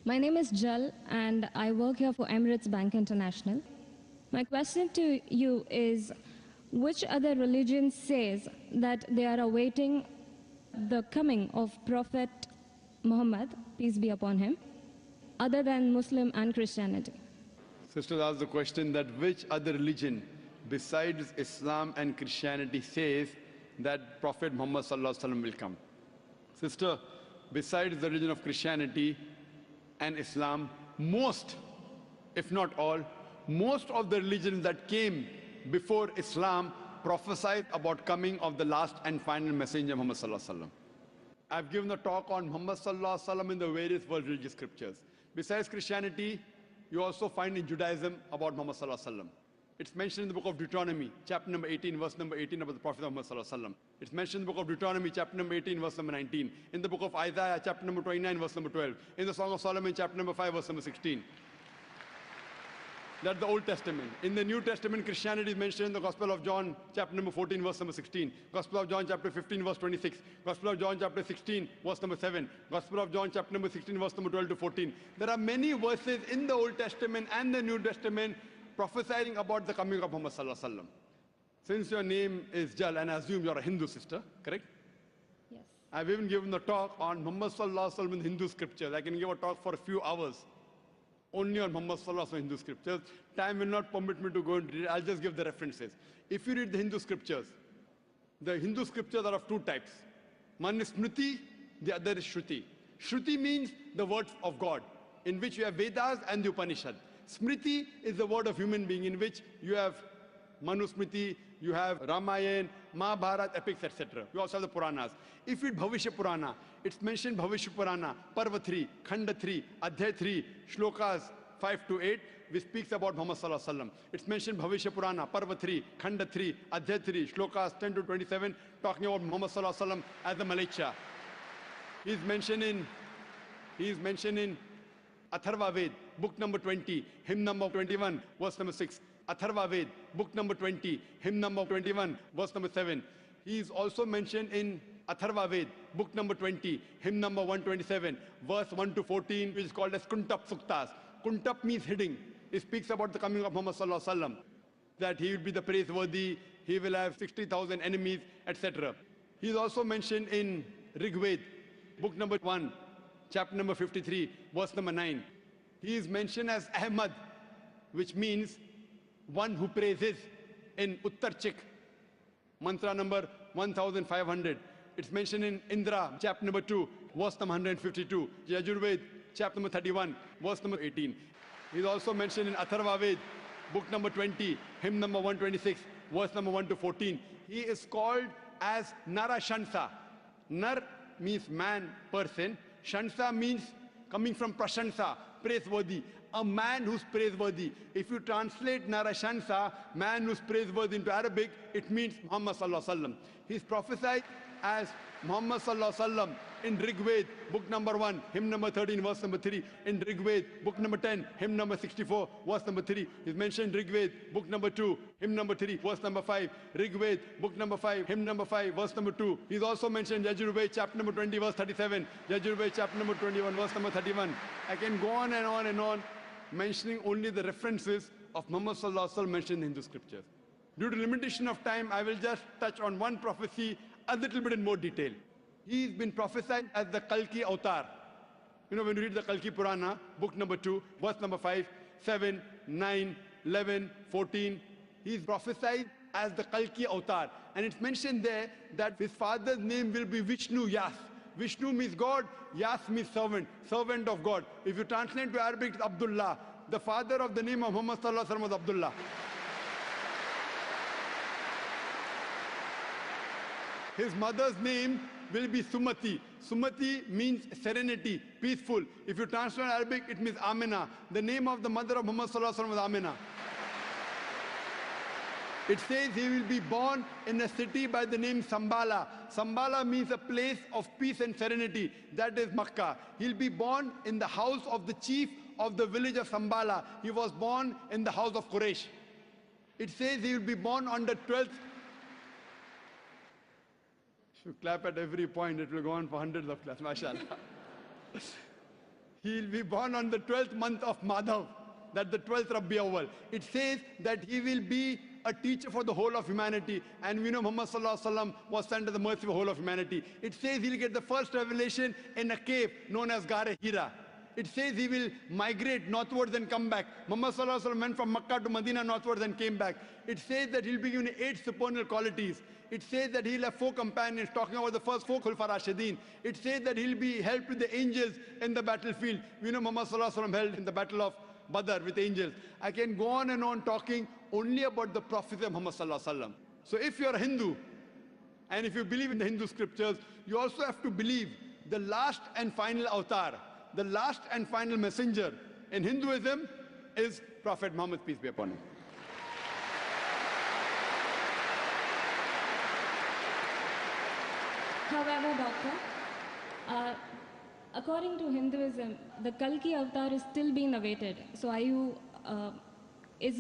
My name is Jal and I work here for Emirates Bank International. My question to you is, which other religion says that they are awaiting the coming of Prophet Muhammad, peace be upon him, other than Muslim and Christianity? Sisters asked the question that which other religion besides Islam and Christianity says that Prophet Muhammad sallallahu alaihi wasallam will come. Sister, besides the religion of Christianity and Islam, most, if not all, most of the religions that came before Islam prophesied about coming of the last and final messenger Muhammad sallallahu alaihi wasallam. I've given a talk on Muhammad sallallahu alaihi wasallam in the various world religious scriptures. Besides Christianity, you also find in Judaism about Muhammad sallallahu alaihi wasallam. It's mentioned in the book of Deuteronomy, chapter number 18, verse number 18 about the Prophet Muhammad sallallahu alaihi wasallam. It's mentioned in the book of Deuteronomy, chapter number 18, verse number 19. In the book of Isaiah, chapter number 29, verse number 12. In the Song of Solomon, chapter number 5, verse number 16. That's the Old Testament. In the New Testament, Christianity is mentioned in the Gospel of John, chapter number 14, verse number 16. Gospel of John, chapter 15, verse 26. Gospel of John, chapter 16, verse number 7. Gospel of John, chapter number 16, verse number 12 to 14. There are many verses in the Old Testament and the New Testament prophesying about the coming of Muhammad sallallahu alaihi wasallam. Since your name is Jal, and I assume you're a Hindu sister, correct? Yes. I've even given a talk on Muhammad sallallahu alaihi wasallam in Hindu scriptures. I can give a talk for a few hours only on Muhammad sallallahu alaihi wasallam Hindu scriptures. Time will not permit me to go into it. I'll just give the references. If you read the Hindu scriptures are of two types. One is Smriti, the other is Shruti. Shruti means the words of God, in which you have Vedas and the Upanishad. Smriti is the word of human being, in which you have Manusmriti, you have Ramayana, Mahabharata, epics, etc. You also have the Puranas. If you read Bhavishya Purana, it's mentioned Bhavishya Purana, Parva 3, Khanda 3, Adhyay 3, Shlokas 5 to 8, which speaks about Muhammad sallallahu alaihi wasallam. It's mentioned Bhavishya Purana, Parva 3, Khanda 3, Adhyay 3, Shlokas 10 to 27, talking about Muhammad sallallahu alaihi wasallam as the Malacha. He is mentioned in Atharva Ved, book number 20, hymn number 21, verse number 6. Atharva Ved, book number 20, hymn number 21, verse number 7. He is also mentioned in Atharva Ved, book number 20, hymn number 127, verse 1 to 14, which is called as Kuntap Suktas. Kuntap means hiding. It speaks about the coming of Muhammad sallallahu alaihi wasallam, that he will be the praiseworthy, he will have 60,000 enemies, etc. He is also mentioned in Rig Ved, book number 1, chapter number 53, verse number 9. He is mentioned as Ahmad, which means one who praises, in Uttar Chik, mantra number 1500. It's mentioned in Indra, chapter number 2, verse number 152. Yajurved, chapter number 31, verse number 18. He's also mentioned in Atharva Ved, book number 20, hymn number 126, verse number 1 to 14. He is called as Narashansa. Nar means man, person. Shansa means coming from Prashansa, praiseworthy. A man who's praiseworthy. If you translate Narashansa, man who's praiseworthy, into Arabic, it means Muhammad sallallahu alaihi wasallam. He's prophesied as Muhammad sallallahu alaihi wasallam in Rig Ved, book number 1, hymn number 13, verse number 3. In Rig Ved, book number 10, hymn number 64, verse number 3. He's mentioned Rig Ved, book number 2, hymn number 3, verse number 5. Rig Ved, book number 5, hymn number 5, verse number 2. He's also mentioned Yajurved, chapter number 20, verse 37. Yajurved, chapter number 21, verse number 31. I can go on and on and on, mentioning only the references of Muhammad sallallahu alaihi wasallam mentioned in Hindu scriptures. Due to limitation of time, I will just touch on one prophecy a little bit in more detail. He's been prophesied as the Kalki Avatar. You know, when you read the Kalki Purana, book number 2, verse number 5, 7, 9, 11, 14, he's prophesied as the Kalki Avatar. And it's mentioned there that his father's name will be Vishnu Yas. Vishnu means God, Yas means servant, servant of God. If you translate to Arabic, it's Abdullah. The father of the name of Muhammad sallallahu alaihi wasallam was Abdullah. His mother's name will be Sumati. Sumati means serenity, peaceful. If you translate Arabic, it means Amina. The name of the mother of Muhammad sallallahu alaihi wasallam was Amina. It says he will be born in a city by the name Sambala. Sambala means a place of peace and serenity. That is Makkah. He'll be born in the house of the chief of the village of Sambala. He was born in the house of Quraysh. It says he will be born on the 12th. If you clap at every point, it will go on for hundreds of claps, mashallah. he will be born on the 12th month of Madhav, that the 12th Rabbi Awwal. It says that he will be a teacher for the whole of humanity. And we know Muhammad Sallallahu Alaihi Wasallam was sent to the mercy of the whole of humanity. It says he'll get the first revelation in a cave known as Gare Hira. It says he will migrate northwards and come back. Muhammad Sallallahu Alaihi Wasallam went from Makkah to Medina northwards and came back. It says that he'll be given 8 supernal qualities. It says that he'll have 4 companions, talking about the first 4 Khulfa Rashidin. It says that he'll be helped with the angels in the battlefield. We know Muhammad Sallallahu Alaihi Wasallam held in the battle of Badr with angels. I can go on and on talking only about the prophecy of Muhammad Sallallahu Alaihi Wasallam. So if you're a Hindu, and if you believe in the Hindu scriptures, you also have to believe the last and final avatar, the last and final messenger in Hinduism is Prophet Muhammad, peace be upon him. However, Doctor, according to Hinduism, the Kalki avatar is still being awaited. So are you